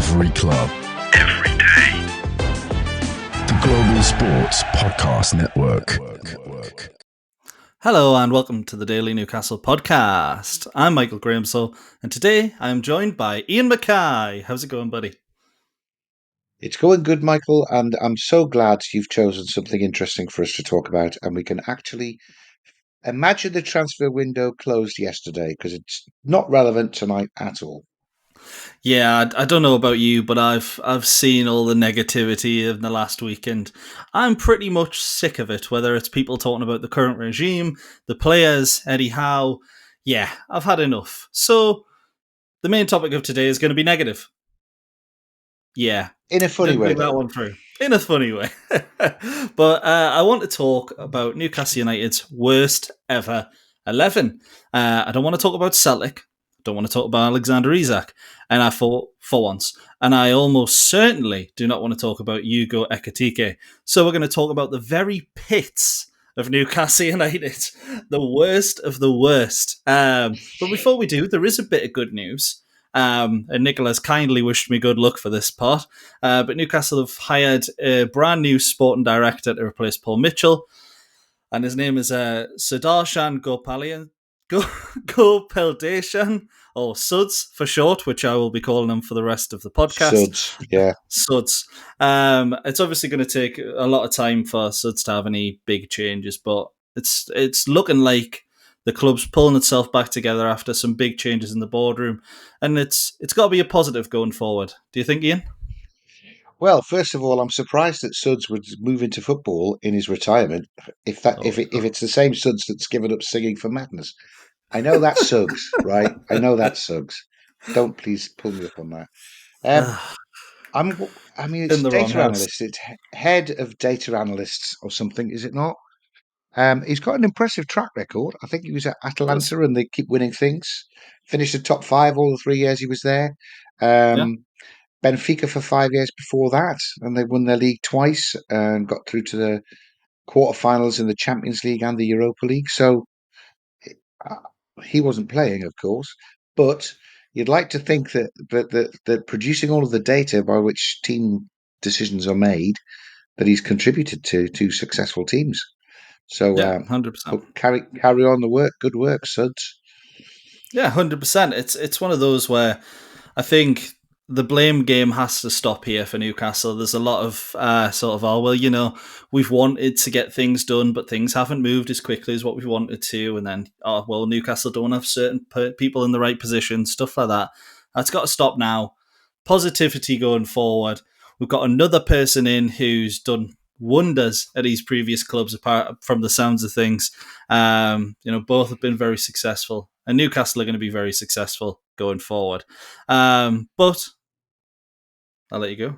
Every club. Every day. The Global Sports Podcast Network. Hello and welcome to the Daily Newcastle podcast. I'm Michael Grimsell and today I'm joined by Ian Mackay. How's it going, buddy? It's going good, Michael, and I'm so glad you've chosen something interesting for us to talk about, and we can actually imagine the transfer window closed yesterday because it's not relevant tonight at all. Yeah, I don't know about you, but I've seen all the negativity in the last week, and I'm pretty much sick of it. Whether it's people talking about the current regime, the players, Eddie Howe, yeah, I've had enough. So the main topic of today is going to be negative. Yeah, In a funny way, think that one through. In a funny way. But I want to talk about Newcastle United's worst ever 11. I don't want to talk about Celtic. Don't want to talk about Alexander Isak. And I thought for once. And I almost certainly do not want to talk about Hugo Ekitike. So we're going to talk about the very pits of Newcastle United. The worst of the worst. But before we do, there is a bit of good news. And Nicholas kindly wished me good luck for this part. But Newcastle have hired a brand new sporting director to replace Paul Mitchell. And his name is Sudarshan Gopeldeshan, or Suds for short, which I will be calling him for the rest of the podcast. Suds, yeah. Suds. It's obviously going to take a lot of time for Suds to have any big changes, but it's looking like the club's pulling itself back together after some big changes in the boardroom, and it's got to be a positive going forward. Do you think, Ian? Well, first of all, I'm surprised that Suds would move into football in his retirement. If it's the same Suds that's given up singing for Madness, I know that Suggs, right? I know that Suggs. Don't please pull me up on that. It's In the wrong data house. analyst. It's head of data analysts or something, is it not? He's got an impressive track record. I think he was at Atalanta and they keep winning things. Finished the top 5 all the 3 years he was there. Benfica for 5 years before that, and they won their league twice and got through to the quarterfinals in the Champions League and the Europa League. So he wasn't playing, of course, but you'd like to think that producing all of the data by which team decisions are made, that he's contributed to successful teams. So 100%. Carry on the work. Good work, Suds. Yeah, 100%. It's one of those where I think the blame game has to stop here for Newcastle. There's a lot of we've wanted to get things done, but things haven't moved as quickly as what we wanted to. And then, Newcastle don't have certain people in the right position, stuff like that. That's got to stop now. Positivity going forward. We've got another person in who's done wonders at his previous clubs, apart from the sounds of things. Both have been very successful, and Newcastle are going to be very successful going forward. But I'll let you go.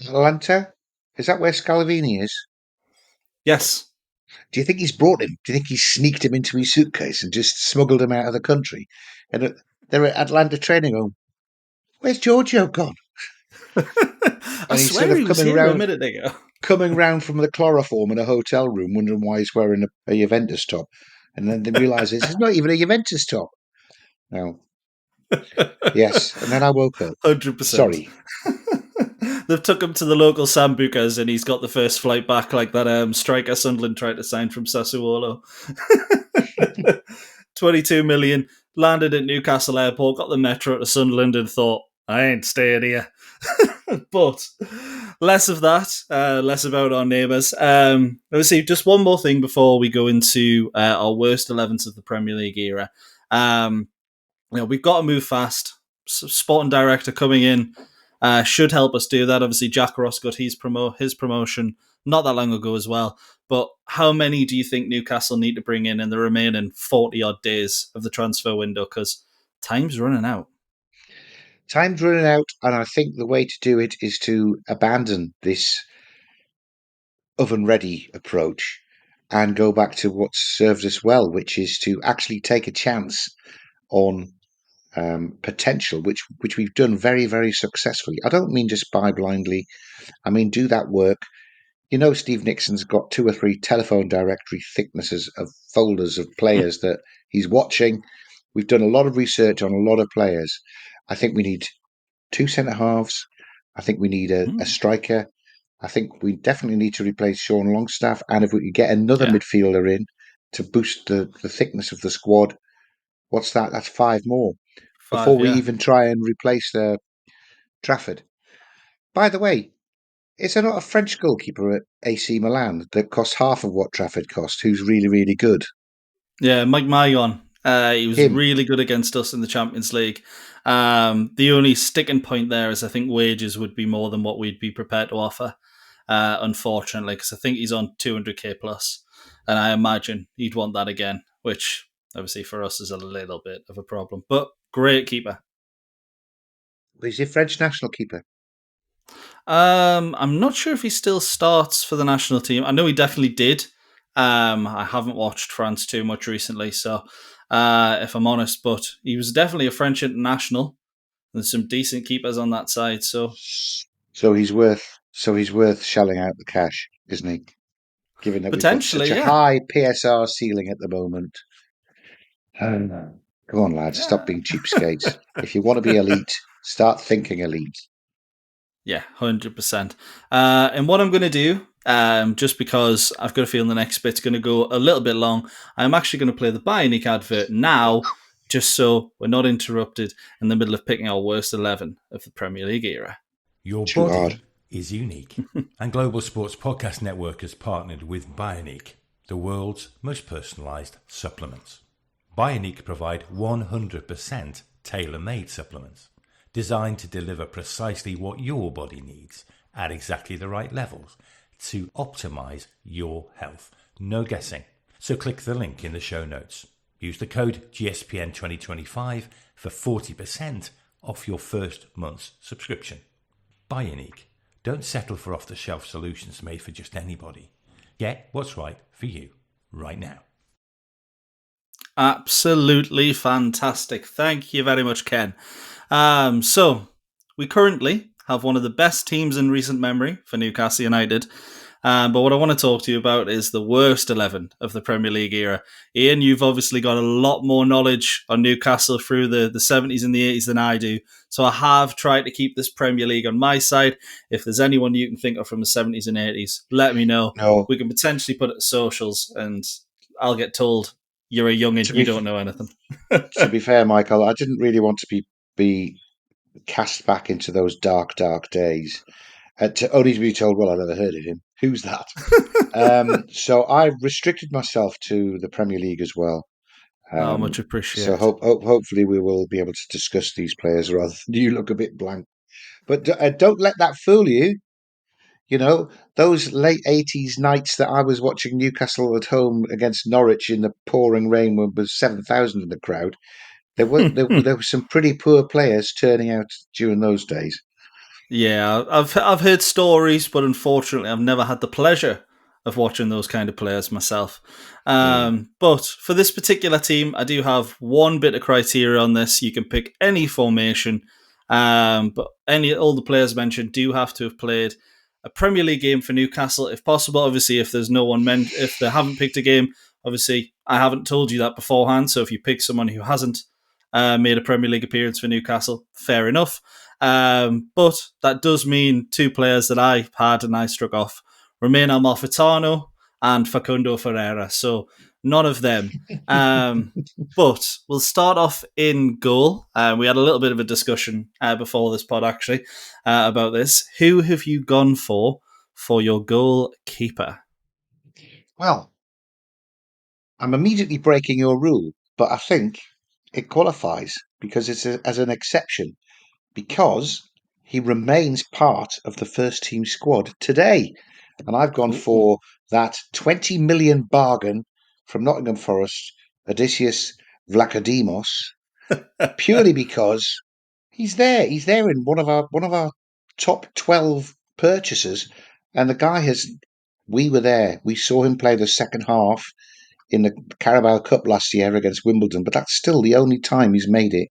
Atalanta? Is that where Scalvini is? Yes. Do you think he's brought him? Do you think he's sneaked him into his suitcase and just smuggled him out of the country? And they're at Atlanta training home. Where's Giorgio gone? I swear he was here a minute ago. Coming round from the chloroform in a hotel room, wondering why he's wearing a Juventus top. And then they realise it's not even a Juventus top. No. Yes, and then I woke up. 100%. Sorry. They've took him to the local Sambucas and he's got the first flight back like that striker Sunderland tried to sign from Sassuolo. 22 million, landed at Newcastle Airport, got the metro to Sunderland and thought, I ain't staying here. But less of that, less about our neighbours. Let's see, just one more thing before we go into our worst 11s of the Premier League era. We've got to move fast. Sporting director coming in should help us do that. Obviously, Jack Ross got his promotion not that long ago as well. But how many do you think Newcastle need to bring in the remaining 40-odd days of the transfer window? Because time's running out. Time's running out, and I think the way to do it is to abandon this oven-ready approach and go back to what's served us well, which is to actually take a chance on potential, which we've done very, very successfully. I don't mean just buy blindly. I mean do that work. You know, Steve Nixon's got 2 or 3 telephone directory thicknesses of folders of players that he's watching. We've done a lot of research on a lot of players. I think we need 2 centre halves. I think we need a striker. I think we definitely need to replace Sean Longstaff. And if we could get another midfielder in to boost the thickness of the squad, what's that? That's 5 more before 5, we yeah. even try and replace Trafford. By the way, is there not a French goalkeeper at AC Milan that costs half of what Trafford cost, who's really, really good? Yeah, Mike Maignan. He was Him. really good against us in the Champions League. The only sticking point there is I think wages would be more than what we'd be prepared to offer, unfortunately, because I think he's on 200k plus, and I imagine he'd want that again, which obviously for us is a little bit of a problem. But great keeper. He's a French national keeper. I'm not sure if he still starts for the national team. I know he definitely did. I haven't watched France too much recently, so if I'm honest, but he was definitely a French international. There's some decent keepers on that side, so So he's worth shelling out the cash, isn't he? Given that we've got such potentially, a yeah. high PSR ceiling at the moment. Oh, come on, lads, stop Yeah. being cheapskates. If you want to be elite, start thinking elite. Yeah, 100%. And what I'm going to do, just because I've got a feeling the next bit's going to go a little bit long, I'm actually going to play the Bioniq advert now, just so we're not interrupted in the middle of picking our worst 11 of the Premier League era. Your Too hard. body is unique. And Global Sports Podcast Network has partnered with Bioniq, the world's most personalised supplements. Bioniq provide 100% tailor-made supplements designed to deliver precisely what your body needs at exactly the right levels to optimise your health. No guessing. So click the link in the show notes. Use the code GSPN2025 for 40% off your first month's subscription. Bioniq. Don't settle for off-the-shelf solutions made for just anybody. Get what's right for you right now. Absolutely fantastic. Thank you very much, Ken. So, we currently have one of the best teams in recent memory for Newcastle United. But what I want to talk to you about is the worst 11 of the Premier League era. Ian, you've obviously got a lot more knowledge on Newcastle through the 70s and the 80s than I do. So I have tried to keep this Premier League on my side. If there's anyone you can think of from the 70s and 80s, let me know. No, We can potentially put it to socials and I'll get told you're a youngin', to you be don't know anything. to be fair, Michael, I didn't really want to be cast back into those dark, dark days. Only to be told, well, I never heard of him. Who's that? So I restricted myself to the Premier League as well. Oh, much So appreciated. hopefully we will be able to discuss these players rather than you look a bit blank. But don't let that fool you. You know, those late 80s nights that I was watching Newcastle at home against Norwich in the pouring rain when there was 7,000 in the crowd, there were some pretty poor players turning out during those days. Yeah, I've heard stories, but unfortunately, I've never had the pleasure of watching those kind of players myself. Yeah. But for this particular team, I do have one bit of criteria on this. You can pick any formation, but all the players mentioned do have to have played a Premier League game for Newcastle, if possible. Obviously, if there's no one if they haven't picked a game, obviously I haven't told you that beforehand. So if you pick someone who hasn't made a Premier League appearance for Newcastle, fair enough. But that does mean two players that I had and I struck off: Romain Amalfitano and Facundo Ferreira. So none of them. But we'll start off in goal. We had a little bit of a discussion before this pod, actually, about this. Who have you gone for your goalkeeper? Well, I'm immediately breaking your rule, but I think it qualifies because as an exception, because he remains part of the first team squad today. And I've gone Ooh. for that 20 million bargain from Nottingham Forest, Odysseus Vlachodimos, purely because he's there. He's there in one of our top 12 purchases. And the guy has we were there. We saw him play the second half in the Carabao Cup last year against Wimbledon, but that's still the only time he's made it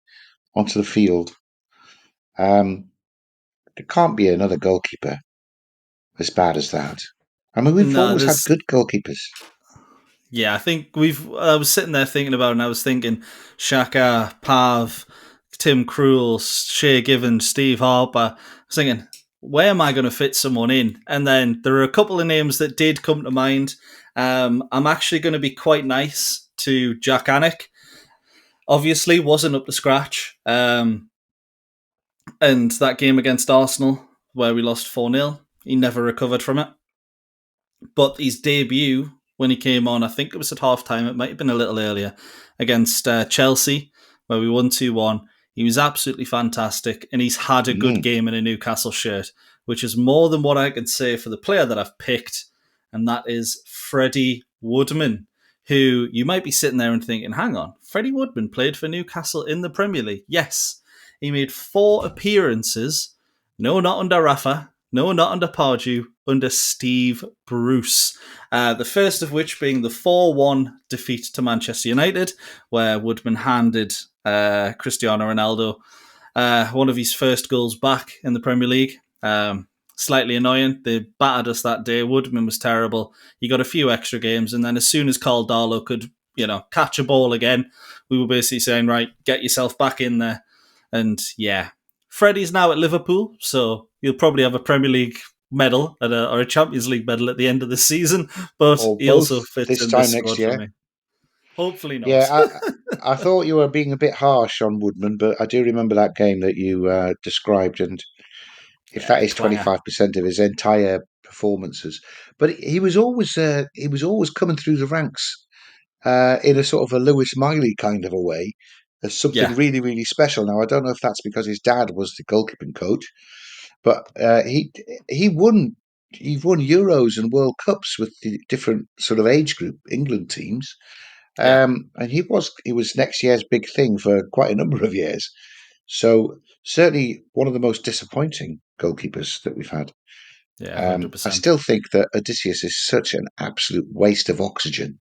onto the field. There can't be another goalkeeper as bad as that. I mean, we've No, always had there's good goalkeepers. Yeah, I think I was sitting there thinking about it, and I was thinking Shaka, Pav, Tim Krul, Shea Given, Steve Harper. I was thinking, where am I going to fit someone in? And then there are a couple of names that did come to mind. I'm actually going to be quite nice to Jack Anick. Obviously, wasn't up to scratch. And that game against Arsenal, where we lost 4-0, he never recovered from it. But his debut, when he came on, I think it was at half-time, it might have been a little earlier, against Chelsea, where we won 2-1. He was absolutely fantastic, and he's had a good game in a Newcastle shirt, which is more than what I can say for the player that I've picked, and that is Freddie Woodman, who you might be sitting there and thinking, hang on, Freddie Woodman played for Newcastle in the Premier League. Yes, he made 4 appearances, no, not under Rafa, no, not under Pardew, under Steve Bruce. The first of which being the 4-1 defeat to Manchester United, where Woodman handed Cristiano Ronaldo one of his first goals back in the Premier League. Slightly annoying. They battered us that day. Woodman was terrible. He got a few extra games, and then as soon as Carl Darlow could, catch a ball again, we were basically saying, right, get yourself back in there. And yeah, Freddie's now at Liverpool, so he'll probably have a Premier League medal or a Champions League medal at the end of the season, but he also fits in this squad for me. Hopefully not. Yeah, I thought you were being a bit harsh on Woodman, but I do remember that game that you described, and if that is 25% of his entire performances, but he was always coming through the ranks in a sort of a Lewis Miley kind of a way, as something really, really special. Now, I don't know if that's because his dad was the goalkeeping coach, but he won Euros and World Cups with the different sort of age group England teams. And he was next year's big thing for quite a number of years. So certainly one of the most disappointing goalkeepers that we've had. Yeah, 100%. I still think that Odysseus is such an absolute waste of oxygen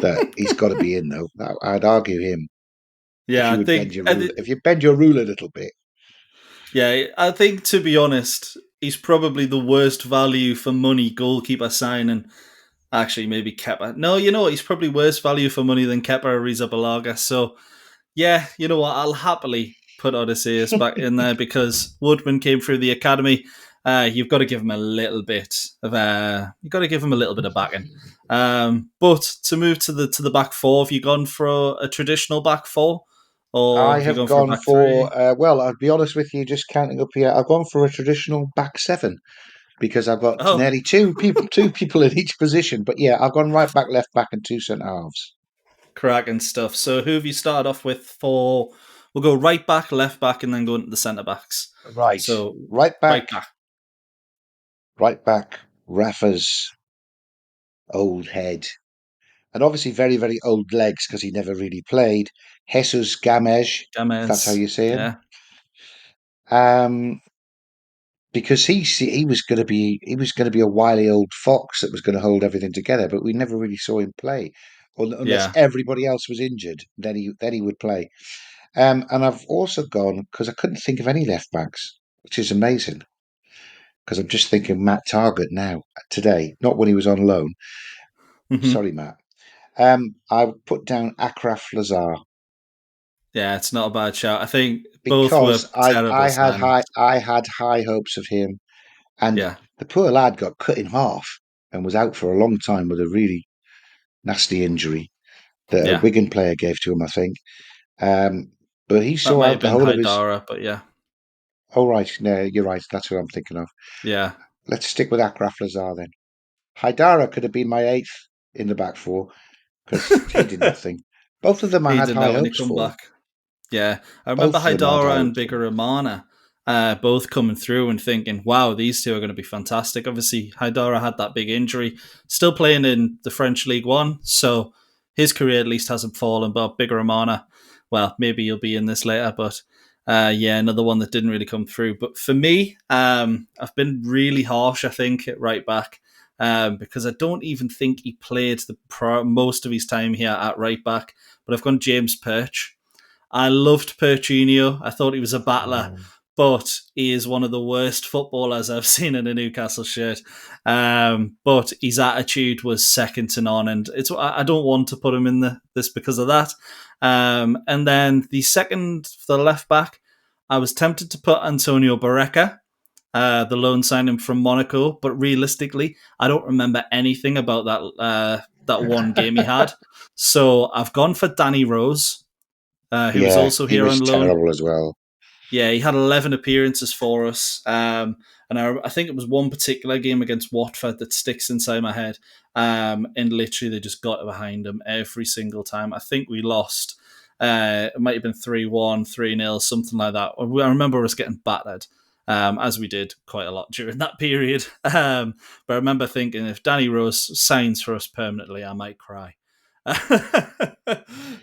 that he's got to be in, though. I'd argue him. Yeah, if you bend your rule a little bit. Yeah, I think, to be honest, he's probably the worst value for money goalkeeper signing. Actually, maybe Kepa. No, you know what? He's probably worse value for money than Kepa or Arrizabalaga. So, yeah, you know what? I'll happily put Odysseus back in there because Woodman came through the academy. You've got to give him a little bit of backing. But to move to the back four, have you gone for a traditional back four? Or I have gone for well, I'll be honest with you, just counting up here, I've gone for a traditional back seven because I've got nearly two people in each position. But yeah, I've gone right back, left back, and 2 centre halves. Cracking stuff. So who have you started off with for? We'll go right back, left back, and then go into the centre backs. Right. So right back. Rafa's old head. And obviously very, very old legs because he never really played. Jesus Gamez, if that's how you say him. Yeah. Because he was going to be a wily old fox that was going to hold everything together, but we never really saw him play, unless everybody else was injured. Then he would play. And I've also gone because I couldn't think of any left backs, which is amazing. Because I'm just thinking Matt Targett now today, not when he was on loan. Mm-hmm. Sorry, Matt. I put down Akraf Lazar. Yeah, it's not a bad shout. I think because both were terrible. I had high hopes of him, and the poor lad got cut in half and was out for a long time with a really nasty injury that a Wigan player gave to him, I think. But he saw out the whole of his. But yeah. Oh right, no, you're right. That's who I'm thinking of. Yeah. Let's stick with Akraf Lazar then. Haidara could have been my 8th in the back four because he did nothing. Both of them I had high hopes for. Back. Yeah, I remember Haidara and Bigger both coming through and thinking, wow, these two are going to be fantastic. Obviously, Haidara had that big injury, still playing in the French League One, so his career at least hasn't fallen. But Bigger well, maybe you'll be in this later, but another one that didn't really come through. But for me, I've been really harsh, I think, at right back. Because I don't even think he played most of his time here at right back, but I've gone James Perch. I loved Perchinho. I thought he was a battler, but he is one of the worst footballers I've seen in a Newcastle shirt. But his attitude was second to none, and I don't want to put him in this because of that. And then the second for the left back, I was tempted to put Antonio Barreca, the loan signing from Monaco, but realistically, I don't remember anything about that one game he had. So I've gone for Danny Rose, who was Yeah, also he here was on loan. terrible as well. Yeah, he had 11 appearances for us. And I think it was one particular game against Watford that sticks inside my head. And literally, they just got behind him every single time. I think we lost. It might have been 3-1, 3-0, something like that. I remember us getting battered, as we did quite a lot during that period. But I remember thinking, if Danny Rose signs for us permanently, I might cry. I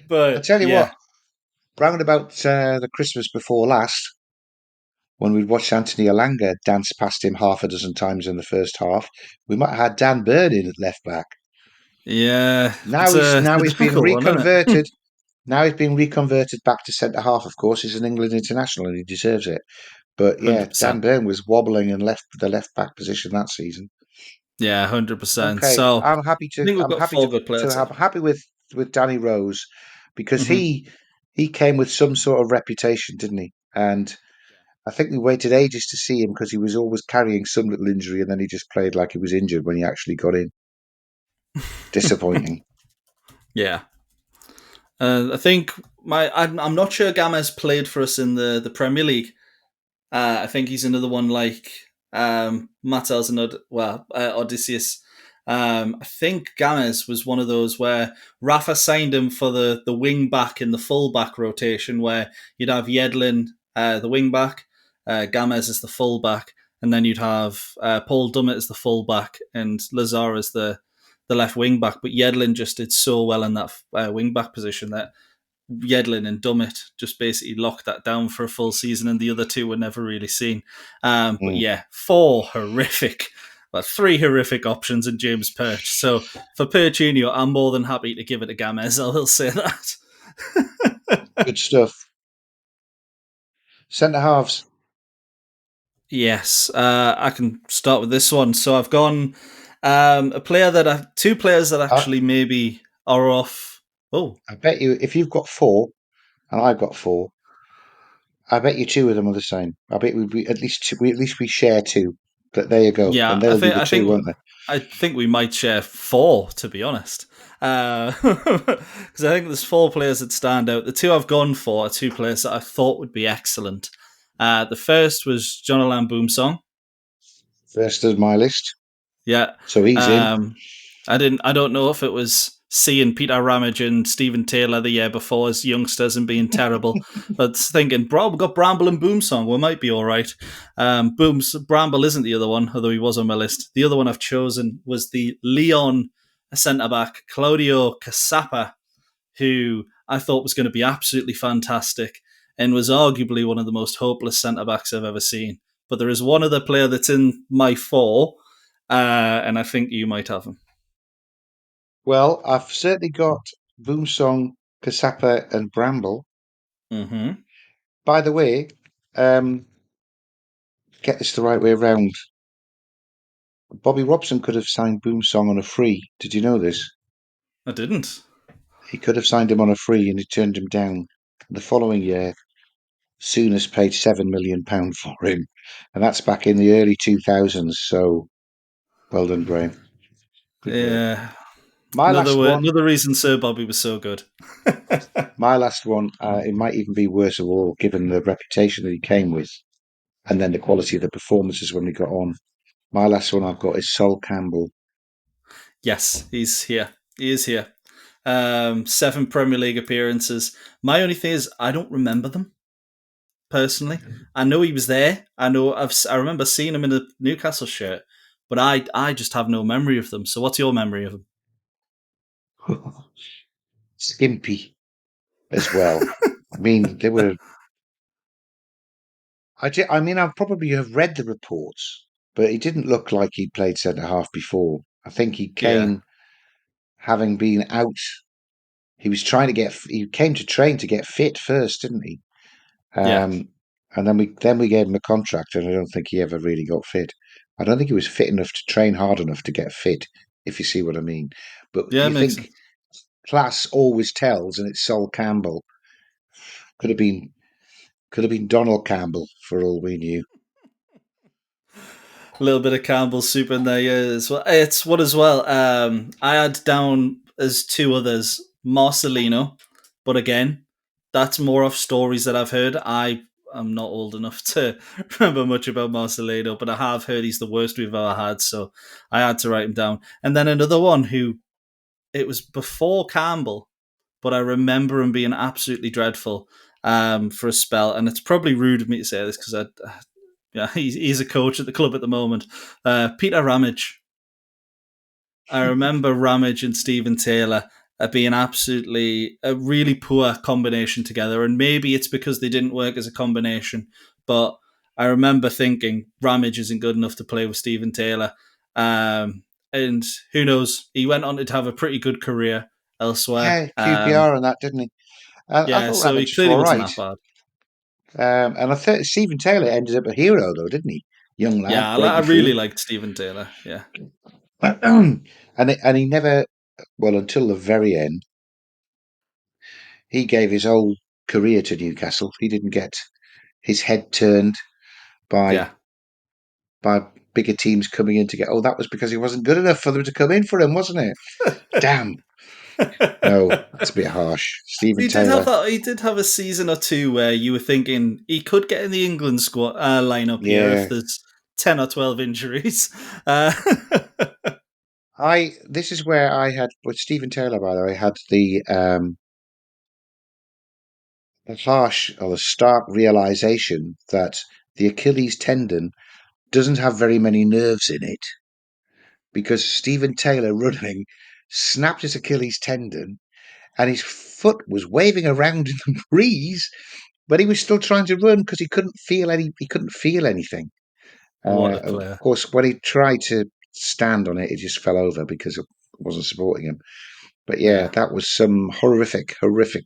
But tell you yeah. what, round about the Christmas before last, when we'd watched Anthony Alanga dance past him half a dozen times in the first half, we might have had Dan Burn in at left back. Yeah, Now it's he's a, now it's a he's been difficult one, isn't it? reconverted. Now he's been reconverted back to centre half. Of course, he's an England international and he deserves it. But yeah, Dan 100%. Burn was wobbling and left the left back position that season. Yeah, 100%. Okay, So I'm happy I to think we've I'm got happy four good to players have here. happy with Danny Rose because Hmm. he came with some sort of reputation, didn't he? And I think we waited ages to see him because he was always carrying some little injury and then he just played like he was injured when he actually got in. Disappointing. Yeah. I think I'm not sure Gamez played for us in the Premier League. I think he's another one like Mattels and Odysseus. I think Gamez was one of those where Rafa signed him for the wing back in the full back rotation, where you'd have Yedlin, the wing back, Gamez as the full back, and then you'd have Paul Dummett as the full back and Lazar as the left wing back. But Yedlin just did so well in that wing back position that Yedlin and Dummett just basically locked that down for a full season, and the other two were never really seen. But Mm. yeah, three horrific options in James Perch. So for Perch Junior, I'm more than happy to give it to Gamez. I will say that. Good stuff. Centre halves. Yes, I can start with this one. So I've gone two players that I, actually maybe are off. Oh, I bet you if you've got four and I've got four, I bet you two of them are the same. I bet we at least we share two. But there you go. yeah, And they'll be the I two, think won't they? I think we might share four, to be honest, because I think there's four players that stand out. The two I've gone for are two players that I thought would be excellent. The first was John Alan Boomsong. First is my list. Yeah, So he's in. um, I don't know if it was seeing Peter Ramage and Stephen Taylor the year before as youngsters and being terrible, but thinking, bro, we've got Bramble and Boomsong, we might be all right. Bramble isn't the other one, although he was on my list. The other one I've chosen was the Leon centre back, Claudio Casapa, who I thought was going to be absolutely fantastic and was arguably one of the most hopeless centre backs I've ever seen. But there is one other player that's in my four, and I think you might have him. Well, I've certainly got Boomsong, Kasapa, and Bramble. Mm-hmm. By the way, um, get this the right way around. Bobby Robson could have signed Boomsong on a free. Did you know this? I didn't. He could have signed him on a free and he turned him down. The following year, Souness paid £7 million for him. And that's back in the early 2000s. So well done, Graham. Good work. Yeah. My last one, Another reason Sir Bobby was so good. it might even be worse of all, given the reputation that he came with and then the quality of the performances when we got on. My last one I've got is Sol Campbell. Yes, he's here. He is here. 7 Premier League appearances. My only thing is I don't remember them personally. I know he was there. I remember seeing him in a Newcastle shirt, but I just have no memory of them. So what's your memory of him? Skimpy as well. I mean, they were. I mean, I probably have read the reports, but he didn't look like he'd played centre half before. I think he Yeah. came having been out. He was trying to get. He came to train to get fit first, didn't he? Yeah. Um, And then we gave him a contract, and I don't think he ever really got fit. I don't think he was fit enough to train hard enough to get fit, if you see what I mean. But Yeah, you it makes think sense. class always tells, and it's Sol Campbell. Could have been Donald Campbell for all we knew. A little bit of Campbell's soup in there, yeah, as well. It's what as well. I had down as two others, Marcelino, but again, that's more of stories that I've heard. I am not old enough to remember much about Marcelino, but I have heard he's the worst we've ever had, so I had to write him down. And then another one who it was before Campbell, but I remember him being absolutely dreadful for a spell. And it's probably rude of me to say this because yeah, he's a coach at the club at the moment. Peter Ramage. I remember Ramage and Stephen Taylor being absolutely a really poor combination together, and maybe it's because they didn't work as a combination. But I remember thinking Ramage isn't good enough to play with Stephen Taylor, and who knows? He went on to have a pretty good career elsewhere. Yeah, QPR and that, didn't he? I Yeah, thought so he Ramage was clearly all wasn't right. that bad. And I thought Stephen Taylor ended up a hero, though, didn't he? Young lad, Yeah, great I really midfield. liked Stephen Taylor. Yeah, And he never, well, until the very end, he gave his whole career to Newcastle. He didn't get his head turned by yeah. by bigger teams coming in to get. Oh, that was because he wasn't good enough for them to come in for him, wasn't it? Damn. No, that's a bit harsh. Stephen He did have Taylor. that. He did have a season or two where you were thinking he could get in the England squad lineup here if Yeah. there's 10 or 12 injuries. Uh, This is where I had with Stephen Taylor, by the way, had the harsh or the stark realization that the Achilles tendon doesn't have very many nerves in it because Stephen Taylor running snapped his Achilles tendon and his foot was waving around in the breeze, but he was still trying to run because he couldn't feel anything. what a Of player! course, when he tried to stand on it, it just fell over because it wasn't supporting him. But yeah, Yeah, that was some horrific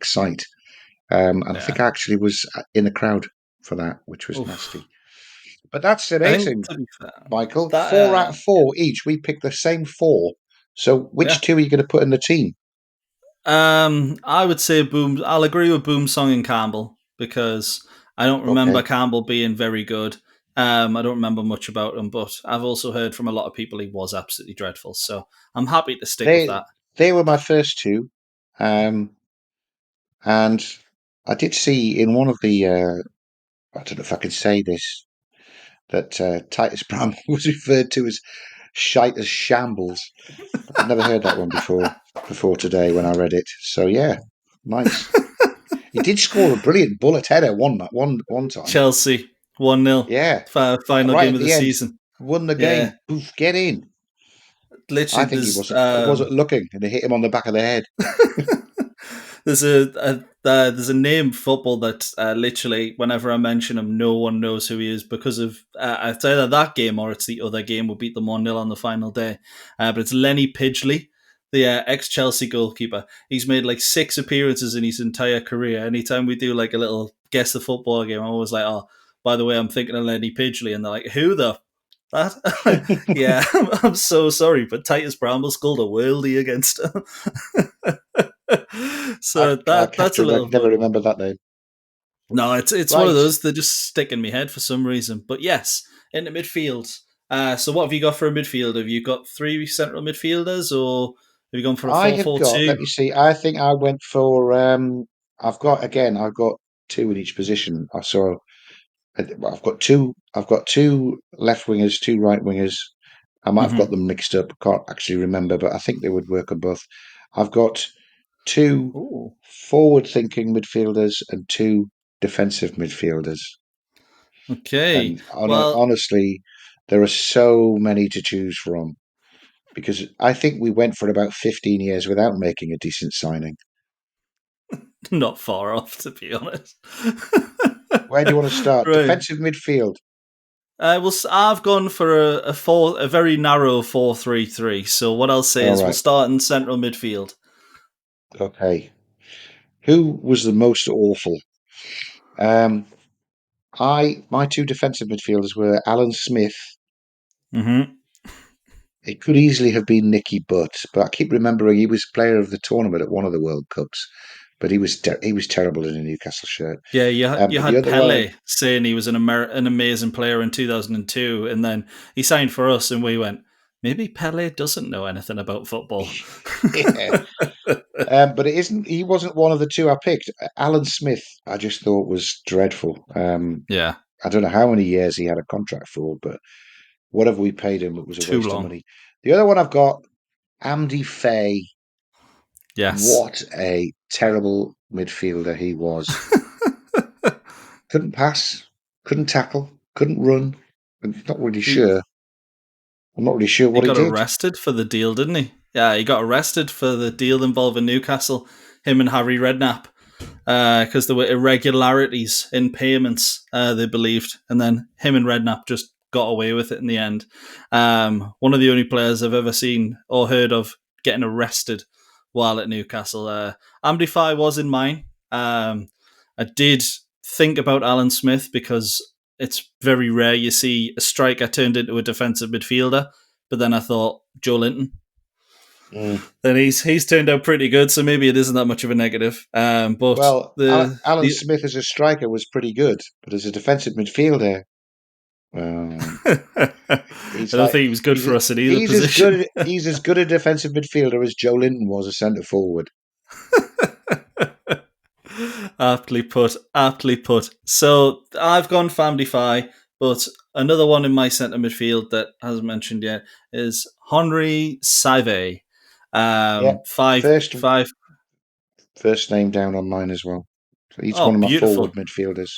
sight. And I yeah. think I actually was in the crowd for that, which was Oof. nasty. But that's I think amazing, to be fair, Michael. that 4 out of 4 each. We picked the same four. So which yeah. two are you going to put in the team? I would say Boom. I'll agree with Boom Song and Campbell because I don't remember Okay. Campbell being very good. I don't remember much about him, but I've also heard from a lot of people he was absolutely dreadful. So I'm happy to stick with They that. they were my first two. And I did see in one of the I don't know if I can say this, that Titus Bram was referred to as shite as shambles. I'd never heard that one before today when I read it. So yeah, nice. He did score a brilliant bullet header one time. Chelsea 1-0, Yeah, final right game at of the the end, season. won the Yeah, game. Poof, get in. I literally, think he wasn't looking, and it hit him on the back of the head. there's there's a name in football that literally whenever I mention him, no one knows who he is because of it's either that game or it's the other game. We beat them 1-0 on the final day, but it's Lenny Pidgley, the ex Chelsea goalkeeper. He's made like 6 appearances in his entire career. Anytime we do like a little guess the football game, I'm always like, oh, by the way, I'm thinking of Lenny Pidgley, and they're like, who the that? Yeah, I'm so sorry, but Titus Bramble scored a worldie against him. I, So I that's a little never fun. remember that name. No, it's one of Right. those that just stick in my head for some reason. But yes, in the midfield. So what have you got for a midfield? Have you got 3 central midfielders, or have you gone for a I four have four got. two? Let me see. I think I went for. I've got two in each position. I saw. I've got two. I've got two left wingers, two right wingers. I might have got Mm-hmm. them mixed up. Can't actually remember, but I think they would work on both. I've got two Oh, forward-thinking midfielders and two defensive midfielders. okay. And Well, honestly, there are so many to choose from because I think we went for about 15 years without making a decent signing. not far off, to be honest. Where do you want to start? Right. Defensive midfield. I've gone for a very narrow 4-3-3. So what I'll say All is we'll right. start in central midfield. Okay. Who was the most awful? Um, My two defensive midfielders were Alan Smith. Mm-hmm. It could easily have been Nicky Butt, but I keep remembering he was player of the tournament at one of the World Cups. But he was terrible in a Newcastle shirt. Yeah, you But the had other one, Pele saying he was an amazing player in 2002, and then he signed for us, and we went, maybe Pele doesn't know anything about football. yeah. But it isn't. He wasn't one of the two I picked. Alan Smith, I just thought was dreadful. Yeah, I don't know how many years he had a contract for, but whatever we paid him, it was a too waste of long. money. The other one I've got, Andy Fay. Yes. What a terrible midfielder he was. Couldn't pass, couldn't tackle, couldn't run. I'm not really he sure. I'm not really sure he what he got did. arrested for the deal, didn't he? Yeah, he got arrested for the deal involving Newcastle. Him and Harry Redknapp, because there were irregularities in payments, they believed, and then him and Redknapp just got away with it in the end. One of the only players I've ever seen or heard of getting arrested while at Newcastle. Amdi Faye was in mine. I did think about Alan Smith because it's very rare you see a striker turned into a defensive midfielder, but then I thought Joe Linton. Then he's turned out pretty good, so maybe it isn't that much of a negative. But Well, the Alan the Smith as a striker was pretty good, but as a defensive midfielder, I he's don't like think he was good for us in either position. he's as good a defensive midfielder as Joe Linton was a centre forward. Aptly put, aptly put. So I've gone Family Fi, but another one in my centre midfield that hasn't mentioned yet is Henri Saivet. Yeah, Five, first five. first name down on mine as well. So he's one Oh, of my forward beautiful. midfielders.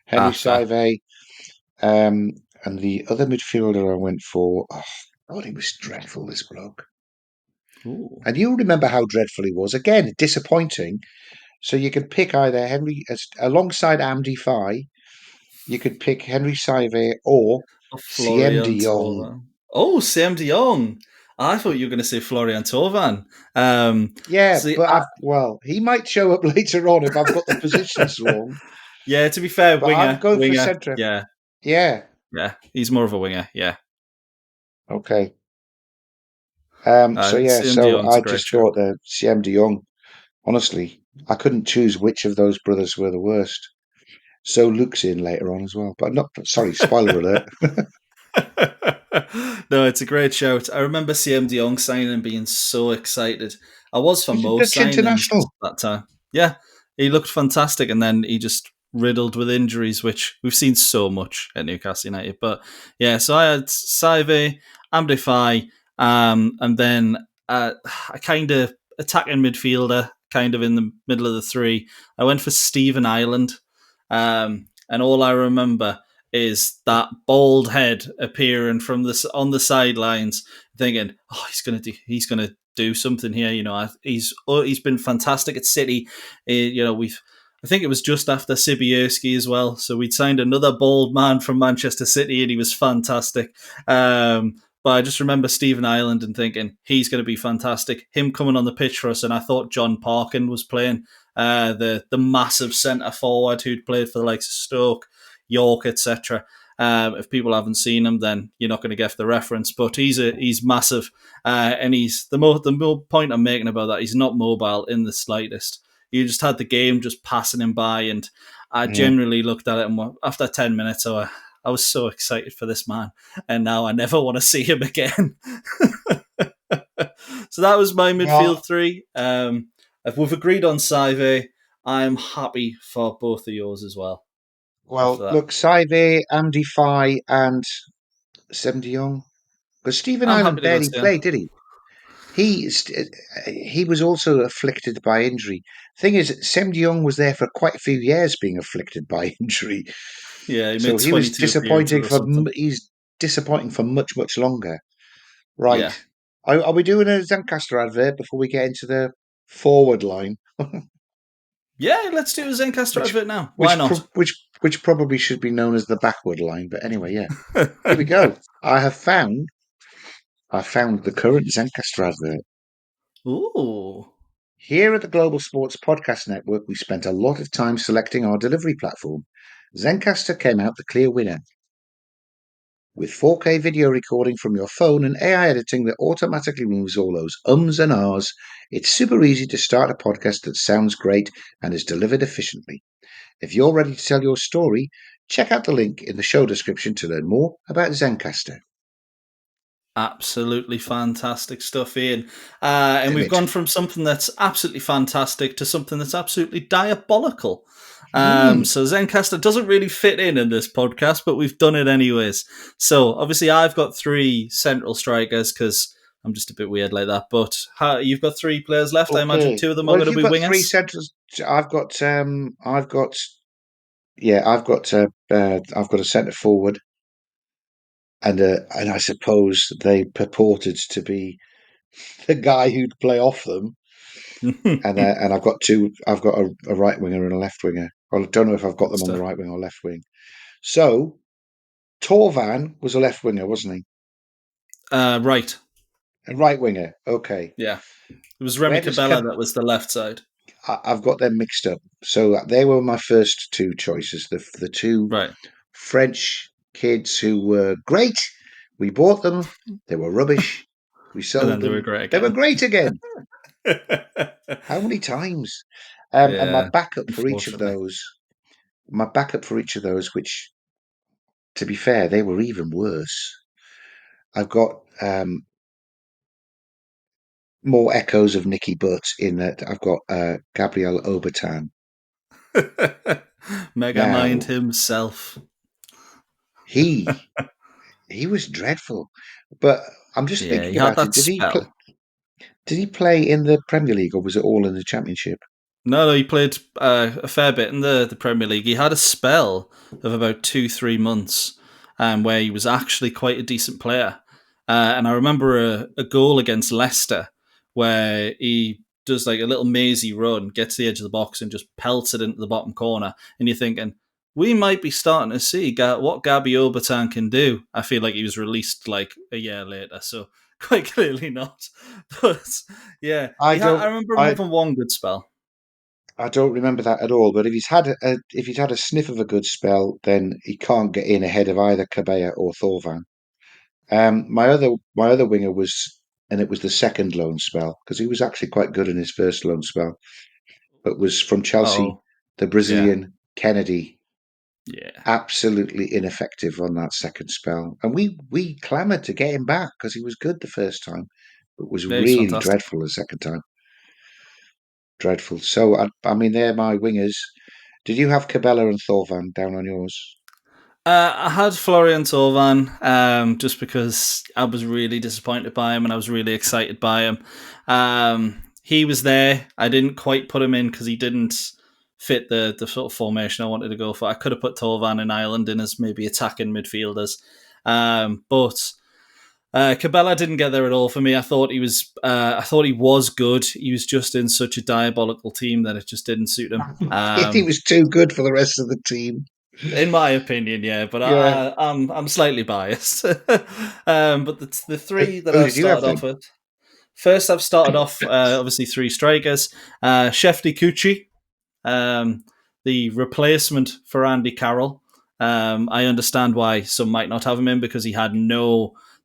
Henry Fair. Saivet, and the other midfielder I went for. Oh God, he was dreadful. This bloke. Ooh. And you remember how dreadful he was. Again, disappointing. So you could pick either Henry alongside Amdi Faye. You could pick Henry Saivet or Oh, Siem de Florian Jong. Tovan. Oh, Sam de Jong. I thought you were going to say Florian Tovan. Yeah, See, but he might show up later on if I've got the positions wrong. yeah, to be fair, But I'm going for winger. centre. Yeah, Yeah. yeah, he's more of a winger. Yeah, Okay. So yeah, Sam de so Jong's a I great just show. thought that Siem de Jong. Honestly, I couldn't choose which of those brothers were the worst. So Luke's in later on as well. But not sorry, spoiler alert. No, it's a great shout. I remember CM de Jong signing and being so excited. I was for He's a most Dutch signings international. that time. Yeah, he looked fantastic, and then he just riddled with injuries, which we've seen so much at Newcastle United. But yeah, so I had Saive, Amdefy, and then a kind of attacking midfielder, kind of in the middle of the three. I went for Stephen Ireland, and all I remember is that bald head appearing from this on the sidelines, thinking, "Oh, he's gonna do something here." You know, he's been fantastic at City. I think it was just after Sibierski as well. So we'd signed another bald man from Manchester City, and he was fantastic. But I just remember Stephen Ireland and thinking he's going to be fantastic. Him coming on the pitch for us, and I thought John Parkin was playing, the massive centre forward who'd played for the likes of Stoke, York, etc. If people haven't seen him, then you're not going to get the reference. But he's massive, and he's the more point I'm making about that. He's not mobile in the slightest. You just had the game just passing him by, and I Yeah. generally looked at it, and after 10 minutes, I was so excited for this man, and now I never want to see him again. So that was my Well, midfield three. If we've agreed on Saive, I'm happy for both of yours as well. After that, look, Saive, Amdi Faye, and Siem de Jong. Because Stephen I'm happy Ireland to go barely Sam. played, did he? He was also afflicted by injury. Thing is, Siem de Jong was there for quite a few years being afflicted by injury. Yeah, he So made 22 appearances or something. he's disappointing for much longer. Right. Yeah. Are we doing a Zencastr advert before we get into the forward line? Yeah, let's do a Zencastr which advert now. Why not? which probably should be known as the backward line, but anyway, yeah. Here we go. I found the current Zencastr advert. Ooh. Here at the Global Sports Podcast Network, we spent a lot of time selecting our delivery platform. Zencastr came out the clear winner. With 4K video recording from your phone and AI editing that automatically removes all those ums and ahs, it's super easy to start a podcast that sounds great and is delivered efficiently. If you're ready to tell your story, check out the link in the show description to learn more about Zencastr. Absolutely fantastic stuff, Ian. And we've gone from something that's absolutely fantastic to something that's absolutely diabolical. So Zencastr doesn't really fit in this podcast, but we've done it anyways. So obviously I've got 3 central strikers because I'm just a bit weird like that. But you've got 3 players left. Okay. I imagine 2 of them are Well, going if to you've be got 3 wingers. centres, I've got a centre forward, and I suppose they purported to be the guy who'd play off them. And I've got two. I've got a right winger and a left winger. I don't know if I've got them on the right wing or left wing. So Torvan was a left winger, wasn't he? Right. A right winger. Okay. Yeah. It was Remy Where does Cabella that was the left side. I've got them mixed up. So they were my first 2 choices. The 2 Right. French kids who were great. We bought them. They were rubbish. We And sold then they them. were great They again. were great again. How many times? And my backup for each of those, which, to be fair, they were even worse. I've got more echoes of Nicky Butt in that I've got Gabriel Obertan. Megamind Now, himself. he was dreadful, but I'm just Yeah, thinking he had about it. that spell. Did he play in the Premier League or was it all in the Championship? No, he played a fair bit in the Premier League. He had a spell of about 2-3 months where he was actually quite a decent player. And I remember a goal against Leicester where he does like a little mazy run, gets to the edge of the box and just pelts it into the bottom corner. And you're thinking, we might be starting to see what Gabby Obertan can do. I feel like he was released like a year later, so quite clearly not. But yeah, I remember him having one good spell. I don't remember that at all. But if he's had a sniff of a good spell, then he can't get in ahead of either Cabella or Thorvan. My other winger was, and it was the second loan spell because he was actually quite good in his first loan spell, but was from Chelsea, Oh, the Brazilian Kennedy. yeah. Absolutely ineffective on that second spell, and we clamoured to get him back because he was good the first time, but was Yeah, he's really fantastic. dreadful the second time. Dreadful. So I mean, they're my wingers. Did you have Cabella and Thorvan down on yours? I had Florian Torvan just because I was really disappointed by him and I was really excited by him. He was there. I didn't quite put him in because he didn't fit the sort of formation I wanted to go for. I could have put Torvan and Ireland in as maybe attacking midfielders. But Cabella didn't get there at all for me. I thought he was good. He was just in such a diabolical team that it just didn't suit him. He was too good for the rest of the team. In my opinion, yeah, but Yeah. I'm slightly biased. But the 3 that Who I've did you have started then? off with. First, I've started off obviously 3 strikers. Shefty Kuchi, the replacement for Andy Carroll. I understand why some might not have him in because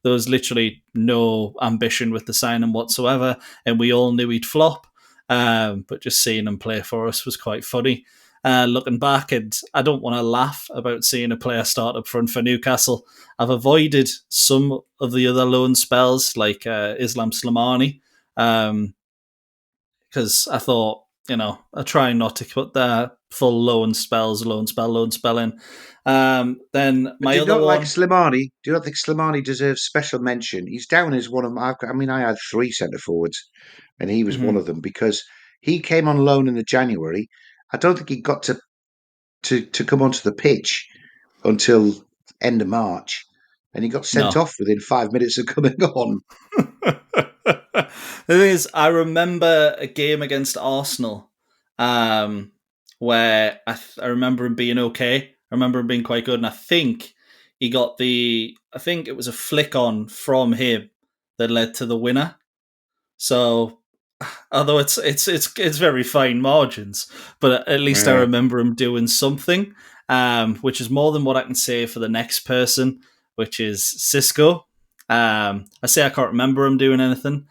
there was literally no ambition with the signing whatsoever, and we all knew he'd flop. But just seeing him play for us was quite funny. Looking back, and I don't want to laugh about seeing a player start up front for Newcastle. I've avoided some of the other loan spells like Islam Slimani because I thought, I try not to put the full loan spell in. Then But my do you other not like one, Slimani? Do you not think Slimani deserves special mention? He's down as one of my. I mean, I had 3 centre forwards, and he was one Mhm. of them because he came on loan in the January. I don't think he got to come onto the pitch until end of March, and he got sent No. off within 5 minutes of coming on. The thing is, I remember a game against Arsenal where I remember him being okay. I remember him being quite good, and I think I think it was a flick on from him that led to the winner. So, although it's very fine margins, but at least I Yeah. remember him doing something. which is more than what I can say for the next person, which is Cisco. I say I can't remember him doing anything.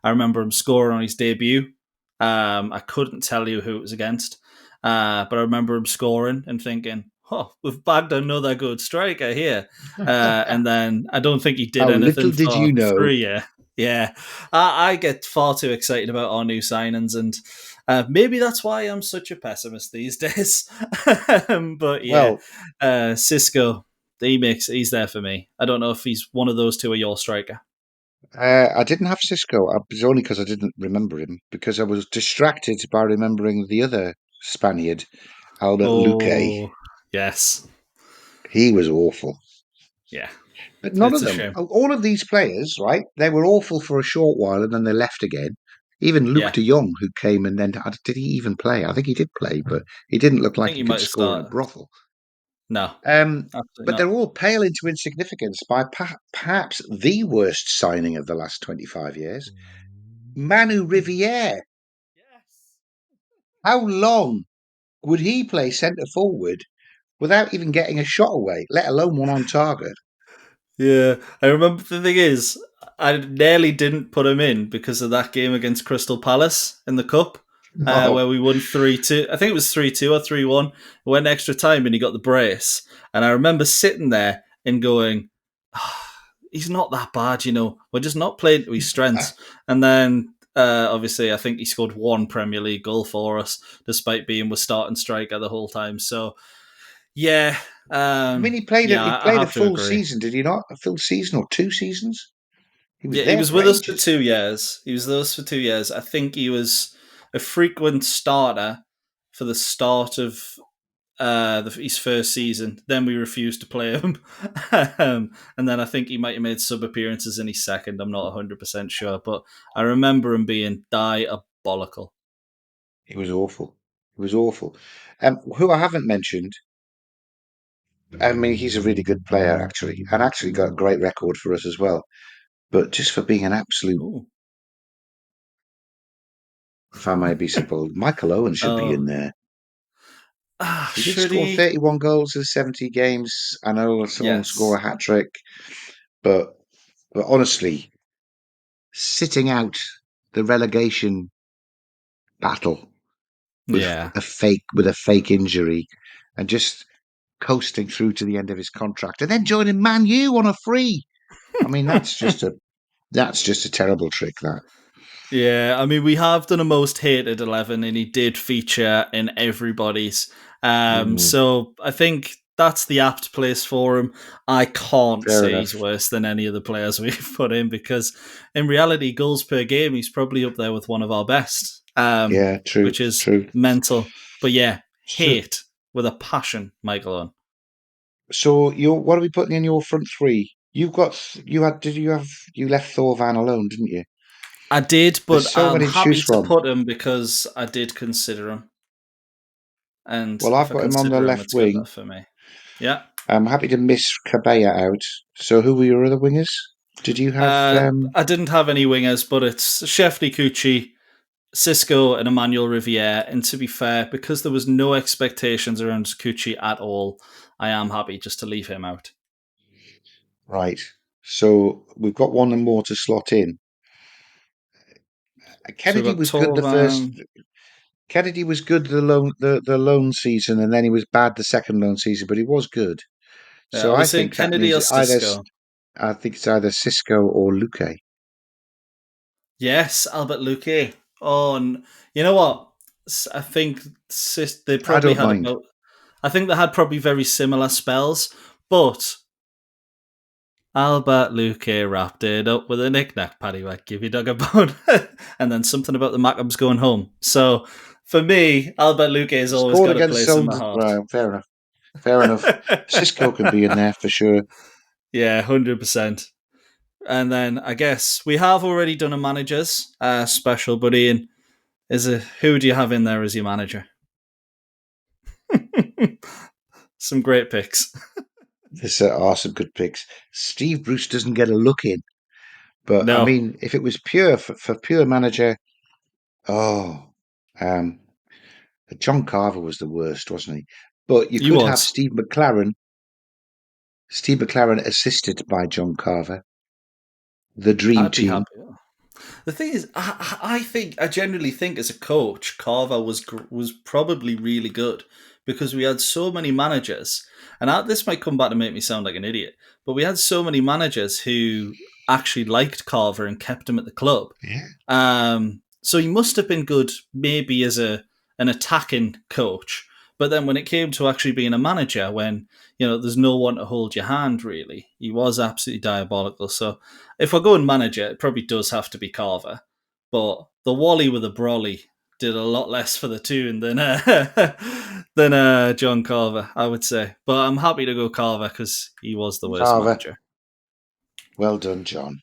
I remember him scoring on his debut. I couldn't tell you who it was against, but I remember him scoring and thinking, "Oh, we've bagged another good striker here." And then I don't think he did How anything little did for you know? 3 years. Yeah, I get far too excited about our new signings, and maybe that's why I'm such a pessimist these days. But yeah, Cisco, he's there for me. I don't know if he's one of those two or your striker. I didn't have Cisco. It was only because I didn't remember him, because I was distracted by remembering the other Spaniard, Albert Luque. Oh, yes. He was awful. Yeah, But none it's of a them, shame. all of these players, right? They were awful for a short while and then they left again. Even Luke Yeah, de Jong, who came and then did he even play? I think he did play, but he didn't look I like think he you could might have score in a started. brothel. No, absolutely But they're not. all pale into insignificance by perhaps the worst signing of the last 25 years, Manu Riviere. Yes. How long would he play centre forward without even getting a shot away, let alone one on target? Yeah, I remember the thing is, I nearly didn't put him in because of that game against Crystal Palace in the cup, No. where we won 3-2. I think it was 3-2 or 3-1. It went extra time and he got the brace. And I remember sitting there and going, he's not that bad, you know. We're just not playing to his strengths. And then obviously, I think he scored one Premier League goal for us, despite being with starting striker the whole time. So yeah, I mean, yeah, he I played a have to full agree. season, did he not? A full season or 2 seasons? He was Yeah, he there was for with us for ages. 2 years. He was with us for 2 years. I think he was a frequent starter for the start of his first season. Then we refused to play him, and then I think he might have made sub appearances in his second. I'm not 100% sure, but I remember him being diabolical. He was awful. He was awful. Who I haven't mentioned, I mean, he's a really good player, actually, and actually got a great record for us as well. But just for being an absolute, Ooh. if I may be so bold, Michael Owen should be Oh, in there. He did should score he? 31 goals in 70 games. I know someone score Yes. a hat trick, but honestly, sitting out the relegation battle Yeah. with a fake injury and just coasting through to the end of his contract and then joining Man U on a free. I mean, that's just a terrible trick. That. Yeah, I mean, we have done a most hated 11, and he did feature in everybody's. Mm, So I think that's the apt place for him. I can't fair say he's enough. worse than any of the players we've put in because, in reality, goals per game, he's probably up there with one of our best, Yeah, true, which is true. mental. But yeah, So, hate with a passion, Michael Owen. what are we putting in your front three? You left Thorvan alone, didn't you? I did, There's but so I'm many to choose happy to from. put him because I did consider him. And Well, if I've I got him on the consider him, left it's good wing. enough for me. Yeah. I'm happy to miss Cabella out. So, who were your other wingers? Did you have? I didn't have any wingers, but it's Shefty Cucci, Cisco, and Emmanuel Riviere. And to be fair, because there was no expectations around Cucci at all, I am happy just to leave him out. Right. So we've got one and more to slot in. So we've Kennedy got was good the first. Torvan. Kennedy was good the loan season, and then he was bad the second loan season, but he was good. Yeah, So I I was saying think that Kennedy means or Cisco. I think it's either Cisco or Luque. Yes, Albert Luque. Oh, and you know what? I think they I probably don't had mind. about. I think they had probably very similar spells, but Albert Luque wrapped it up with a knick-knack, paddywhack, give your dog a bone, and then something about the Maccabees going home. So for me, Albert Luque has always Scored got a against place in Stones. my heart. Well, fair enough. Fair enough. Cisco can be in there for sure. Yeah, 100%. And then I guess we have already done a manager's special, but Ian, who do you have in there as your manager? Some great picks. There are some good picks. Steve Bruce doesn't get a look in, but I No. mean, if it was pure for pure manager, oh, um, John Carver was the worst, wasn't he? But you He could have was. Steve McLaren assisted by John Carver, the dream I'd be team. happy. The thing is, I genuinely think as a coach, Carver was probably really good because we had so many managers, and this might come back to make me sound like an idiot, but we had so many managers who actually liked Carver and kept him at the club. Yeah. So he must have been good, maybe as an attacking coach. But then when it came to actually being a manager, when there's no one to hold your hand, really, he was absolutely diabolical. So if we're going manager, it probably does have to be Carver. But the Wally with the Brolly did a lot less for the tune than John Carver, I would say. But I'm happy to go Carver because he was the worst Carver. manager. Well done, John.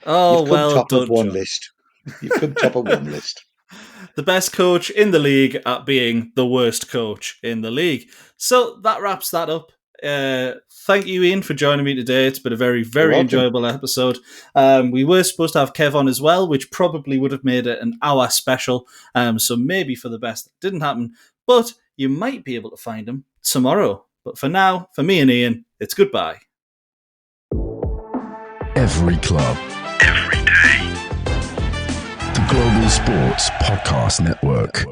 Oh, You've come well top of done, one John. list. You've come top of one list. The best coach in the league at being the worst coach in the league. So that wraps that up. Thank you, Ian, for joining me today. It's been a very, very enjoyable episode. We were supposed to have Kev on as well, which probably would have made it an hour special. So maybe for the best, it didn't happen. But you might be able to find him tomorrow. But for now, for me and Ian, it's goodbye. Every club, every day. The Global Sports Podcast Network.